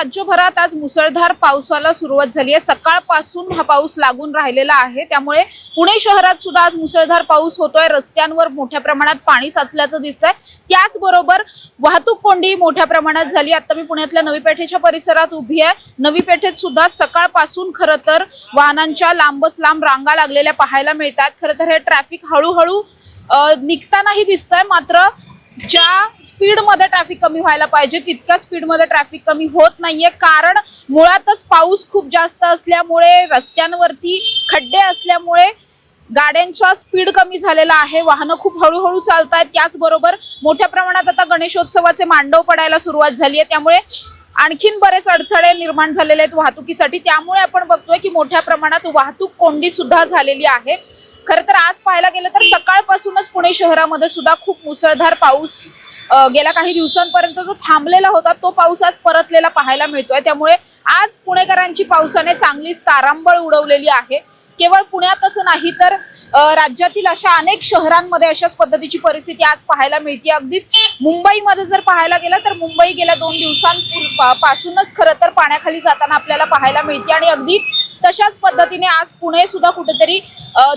राज्यभरात आज मुसळधार पावसाला सुरुवात झाली आहे। सकाळपासून हा पाऊस लागून राहिलेला आहे, त्यामुळे पुणे शहरात सुद्धा आज मुसळधार पाऊस होतोय। रस्त्यांवर मोठ्या प्रमाणात पाणी साचल्याचं दिसतंय। त्याचबरोबर वाहतूक कोंडी मोठ्या प्रमाणात झाली। आता मी पुण्यातल्या नवी पेठेच्या परिसरात उभी आहे। नवी पेठेत सुद्धा सकाळपासून खरं तर वाहनांच्या लांबच लांब रांगा लागलेल्या पाहायला मिळतात। खरं तर हे ट्रॅफिक हळूहळू निघतानाही दिसतंय, मात्र ज्या स्पीड मध्ये ट्रॅफिक कमी व्हायला पाहिजे तितक्या स्पीड मध्ये ट्रॅफिक कमी होत नाहीये। कारण मुळातच पाऊस खूप जास्त असल्यामुळे, रस्त्यांवरती खड्डे असल्यामुळे गाड्यांचा स्पीड कमी झालेला आहे। वाहनं खूप हळूहळू चालतात। त्याचबरोबर मोठ्या प्रमाणात आता गणेशोत्सवाचे मांडव पडायला सुरुवात झाली आहे, त्यामुळे आणखीन बरेच अडथळे निर्माण झालेले आहेत वाहतुकीसाठी। त्यामुळे आपण बघतोय की मोठ्या प्रमाणात वाहतूक कोंडी सुद्धा झालेली आहे। खरं तर आज पाहायला गेलं तर सकाळपासूनच पुणे शहरामध्ये सुद्धा खूप मुसळधार पाऊस गेल्या काही दिवसांपर्यंत जो थांबलेला होता तो पाऊस आज परतलेला पाहायला मिळतोय। त्यामुळे आज पुणेकरांची पावसाने चांगलीच तारांबळ उडवलेली आहे। केवळ पुण्यातच नाही तर राज्यातील अशा अनेक शहरांमध्ये अशाच पद्धतीची परिस्थिती आज पाहायला मिळते। अगदीच मुंबईमध्ये जर पाहायला गेलं तर मुंबई गेल्या 2 दिवसांपासूनच खरं तर पाण्याखाली जाताना आपल्याला पाहायला मिळते आणि अगदी तशाच पद्धतीने आज पुणे सुद्धा कुठेतरी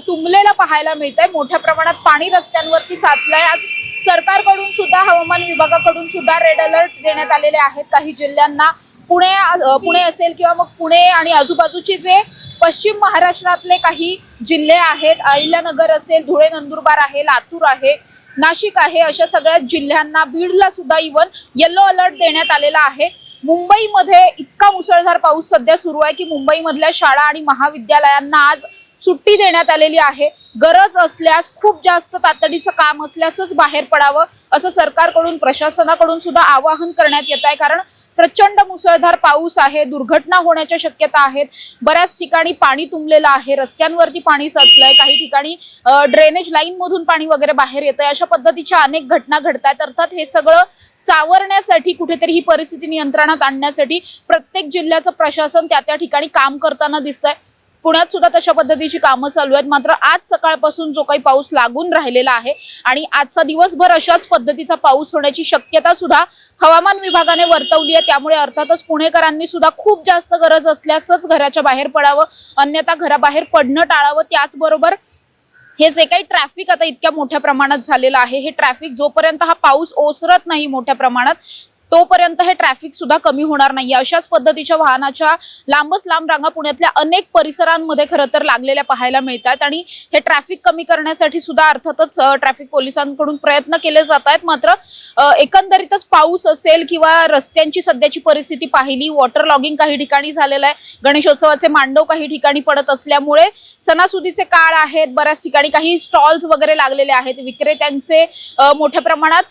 तुंबलेला पाहायला मिळतंय। मोठ्या प्रमाणात पाणी रस्त्यांवरती साचलंय। आज सरकारकडून सुद्धा, हवामान विभागाकडून सुद्धा रेड अलर्ट देण्यात आलेले आहेत काही जिल्ह्यांना। पुणे असेल किंवा मग पुणे आणि आजूबाजूचे जे पश्चिम महाराष्ट्रातले काही जिल्हे आहेत, अहिल्यानगर असेल, धुळे नंदुरबार आहे, लातूर आहे, नाशिक आहे, अशा सगळ्या जिल्ह्यांना, बीडला सुद्धा इव्हन येलो अलर्ट देण्यात आलेला आहे। मुंबईमध्ये इतका मुसळधार पाऊस सध्या सुरू आहे की मुंबईमधल्या शाळा आणि महाविद्यालयांना आज सुट्टी देण्यात आलेली आहे। गरज असल्यास, खूप जास्त तातडीचं काम असल्यासच बाहेर पडावं असं सरकारकडून, प्रशासनाकडून सुद्धा आवाहन करण्यात येत आहे। कारण प्रचंड मुसळधार पाऊस आहे, दुर्घटना होण्याच्या शक्यता आहेत। बऱ्याच ठिकाणी पाणी तुंबलेलं आहे, रस्त्यांवरती पाणी साचलंय, काही ठिकाणी ड्रेनेज लाईन मधून पाणी वगैरे बाहेर येतंय। अशा पद्धतीच्या अनेक घटना घडतात। अर्थात हे सगळं सावरण्यासाठी, कुठेतरी ही परिस्थिती नियंत्रणात आणण्यासाठी प्रत्येक जिल्ह्याचं प्रशासन त्या ठिकाणी काम करताना दिसतंय। पुण्यात सुद्धा तशा पद्धतीची कामं चालू आहेत। मात्र आज सकाळपासून जो काही पाऊस लागून राहिलेला आहे आणि आजचा दिवसभर अशाच पद्धतीचा पाऊस होण्याची शक्यता सुद्धा हवामान विभागाने वर्तवली आहे। त्यामुळे अर्थातच पुणेकरांनी सुद्धा खूप जास्त गरज असल्यासच घराच्या बाहेर पडावं, अन्यथा घराबाहेर पडणं टाळावं। त्याचबरोबर हे जे काही ट्रॅफिक आता इतक्या मोठ्या प्रमाणात झालेलं आहे, हे ट्रॅफिक जोपर्यंत हा पाऊस ओसरत नाही मोठ्या प्रमाणात तोपर्यंत हे ट्रॅफिक सुद्धा कमी होणार नाही। अशाच पद्धतीच्या वाहनाच्या लांबच लांब रांगा पुण्यातल्या अनेक परिसरांमध्ये खरं तर लागलेल्या पाहायला मिळतात आणि हे ट्रॅफिक कमी करण्यासाठी सुद्धा अर्थातच ट्रॅफिक पोलिसांकडून प्रयत्न केले जात आहेत। मात्र एकंदरीतच पाऊस असेल किंवा रस्त्यांची सध्याची परिस्थिती पाहिली, वॉटर लॉगिंग काही ठिकाणी झालेलं आहे, गणेशोत्सवाचे मांडव काही ठिकाणी पडत असल्यामुळे सणासुदीचे काळ आहेत, बऱ्याच ठिकाणी काही स्टॉल्स वगैरे लागलेले आहेत, विक्रेत्यांचे मोठ्या प्रमाणात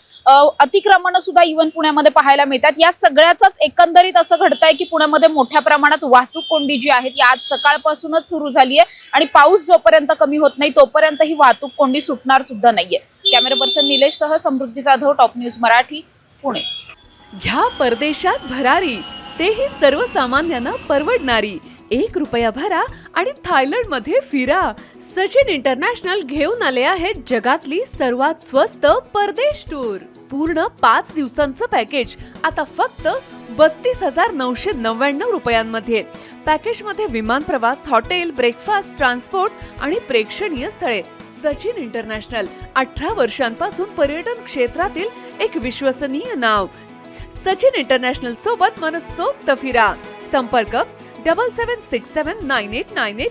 अतिक्रमण सुद्धा इव्हन पुण्यामध्ये पाहायला मिळतात। या सगळ्याचाच एकंदरीत असं घडतंय की पुण्यामध्ये मोठ्या प्रमाणात वाहतूक कोंडी जी आहे ती आज सकाळपासूनच सुरू झाली आहे आणि पाऊस जोपर्यंत कमी होत नाही तोपर्यंत ही वाहतूक कोंडी सुटणार सुद्धा नाहीये। कॅमेरा पर्सन निलेश सह समृद्धी जाधव, टॉप न्यूज मराठी, पुणे। घ्या परदेशात भरारी, तेही सर्वसामान्यांना परवडणारी। 1 रुपया भरा आणि थायलंड मध्ये फिरा। सचिन इंटरनॅशनल घेऊन आले आहेत जगातली सर्वात स्वस्त परदेश टूर। पूर्ण 5 दिवसांचं पॅकेज आता फक्त 32,999 रुपयांमध्ये। पॅकेजमध्ये विमान प्रवास, हॉटेल, ब्रेकफास्ट, ट्रान्सपोर्ट आणि प्रेक्षणीय स्थळे। सचिन इंटरनॅशनल 18 वर्षांपासून पर्यटन क्षेत्रातील एक विश्वसनीय नाव। सचिन इंटरनॅशनल सोबत मनसोक्त फिरा। संपर्क 7767989898।